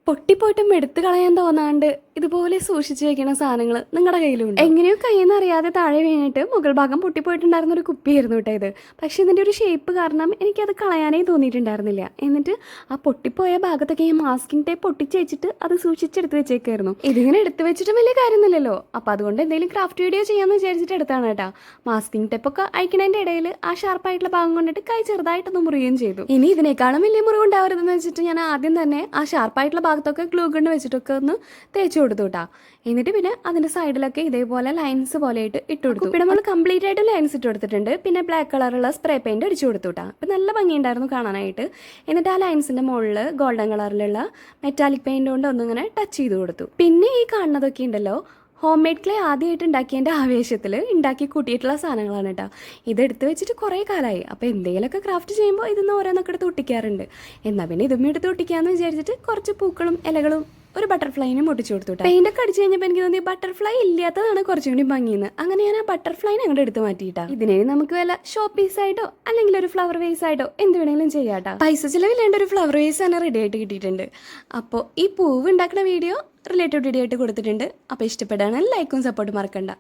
പൊട്ടിപ്പോയിട്ടും എടുത്തു കളയാൻ തോന്നാണ്ട് ഇതുപോലെ സൂക്ഷിച്ചു വെക്കുന്ന സാധനങ്ങൾ നിങ്ങളുടെ കയ്യിലുണ്ട്. എങ്ങനെയോ കയ്യിൽ നിന്ന് അറിയാതെ താഴെ വീണിട്ട് മുകൾ ഭാഗം പൊട്ടിപ്പോയിട്ടുണ്ടായിരുന്ന ഒരു കുപ്പിയായിരുന്നു കേട്ടോ ഇത്. പക്ഷെ ഇതിൻ്റെ ഒരു ഷേപ്പ് കാരണം എനിക്കത് കളയാനേ തോന്നിയിട്ടുണ്ടായിരുന്നില്ല. എന്നിട്ട് ആ പൊട്ടിപ്പോയ ഭാഗത്തൊക്കെ ഈ മാസ്കിംഗ് ടേപ്പ് പൊട്ടിച്ച് വെച്ചിട്ട് അത് സൂക്ഷിച്ചെടുത്ത് വെച്ചേക്കായിരുന്നു. ഇതിങ്ങനെ എടുത്ത് വെച്ചിട്ടും വലിയ കാര്യമൊന്നുമില്ലല്ലോ. അപ്പോൾ അതുകൊണ്ട് എന്തെങ്കിലും ക്രാഫ്റ്റ് വീഡിയോ ചെയ്യാമെന്ന് വിചാരിച്ചിട്ട് എടുത്താണ് കേട്ടോ. മാസ്കിംഗ് ടേപ്പൊക്കെ അയക്കണതിൻ്റെ ഇടയിൽ ആ ഷാർപ്പായിട്ടുള്ള ഭാഗം കൊണ്ടിട്ട് കൈ ചെറുതായിട്ടൊന്ന് മുറിയുകയും ചെയ്തു. ഇനി ഇതിനേക്കാളും വലിയ മുറിവുണ്ടാവരുതെന്ന് വെച്ചിട്ട് ഞാൻ ആദ്യം തന്നെ ആ ഷാർപ്പായിട്ടുള്ള ഭാഗത്തൊക്കെ ഗ്ലൂ ഗണ്ണ് വെച്ചിട്ടൊക്കെ ഒന്ന് തേച്ച് കൊടുത്തു കേട്ടോ. എന്നിട്ട് പിന്നെ അതിൻ്റെ സൈഡിലൊക്കെ ഇതേപോലെ ലൈൻസ് പോലെയായിട്ട് ഇട്ട് കൊടുത്തു. കുപ്പിയുടെ നമ്മൾ കംപ്ലീറ്റ് ആയിട്ട് ലൈൻസ് ഇട്ട് കൊടുത്തിട്ടുണ്ട്. പിന്നെ ബ്ലാക്ക് കളറുള്ള സ്പ്രേ പെയിൻറ് അടിച്ചു കൊടുത്തു കേട്ടോ. അപ്പം നല്ല ഭംഗിയുണ്ടായിരുന്നു കാണാനായിട്ട്. എന്നിട്ട് ആ ലൈൻസിൻ്റെ മുകളിൽ ഗോൾഡൻ കളറിലുള്ള മെറ്റാലിക് പെയിൻറ് കൊണ്ട് ഒന്നിങ്ങനെ ടച്ച് ചെയ്ത് കൊടുത്തു. പിന്നെ ഈ കാണുന്നതൊക്കെ ഉണ്ടല്ലോ ഹോം മെയ്ഡ് ക്ലേ ആദ്യമായിട്ട് ഉണ്ടാക്കിയതിൻ്റെ ആവേശത്തിൽ ഉണ്ടാക്കി കൂട്ടിയിട്ടുള്ള സാധനങ്ങളാണ് കേട്ടോ. ഇതെടുത്ത് വെച്ചിട്ട് കുറേ കാലമായി. അപ്പോൾ എന്തെങ്കിലുമൊക്കെ ക്രാഫ്റ്റ് ചെയ്യുമ്പോൾ ഇതൊന്ന് ഓരോന്നൊക്കെ എടുത്ത് ഒട്ടിക്കാറുണ്ട്. എന്നാൽ പിന്നെ ഇതും എടുത്ത് ഒട്ടിക്കാമെന്ന് വിചാരിച്ചിട്ട് കുറച്ച് പൂക്കളും ഇലകളും ഒരു ബട്ടർഫ്ലൈനും ഒട്ടിച്ചു കൊടുത്തു. പെയിൻ്റൊക്കെ അടിച്ച് കഴിഞ്ഞപ്പോൾ എനിക്ക് തോന്നി ബട്ടർഫ്ലൈ ഇല്ലാത്തതാണ് കുറച്ചും കൂടി ഭംഗിയെന്ന്. അങ്ങനെ ഞാൻ ആ ബട്ടർഫ്ലൈനെ അങ്ങോട്ട് എടുത്ത് മാറ്റിയിട്ടാ. ഇതിനെ നമുക്ക് വല്ല ഷോ പീസായിട്ടോ അല്ലെങ്കിൽ ഒരു ഫ്ലവർ വേസ് ആയിട്ടോ എന്ത് വേണമെങ്കിലും ചെയ്യാട്ടോ. പൈസ ചിലവില്ലേണ്ട ഒരു ഫ്ലവർ വേസ് തന്നെ റെഡി ആയിട്ട് കിട്ടിയിട്ടുണ്ട്. അപ്പോൾ ഈ പൂവ് ഉണ്ടാക്കുന്ന വീഡിയോ റിലേറ്റഡ് വീഡിയോ ആയിട്ട് കൊടുത്തിട്ടുണ്ട്. അപ്പോൾ ഇഷ്ടപ്പെടാണെങ്കിൽ ലൈക്കും സപ്പോർട്ടും മറക്കണ്ട.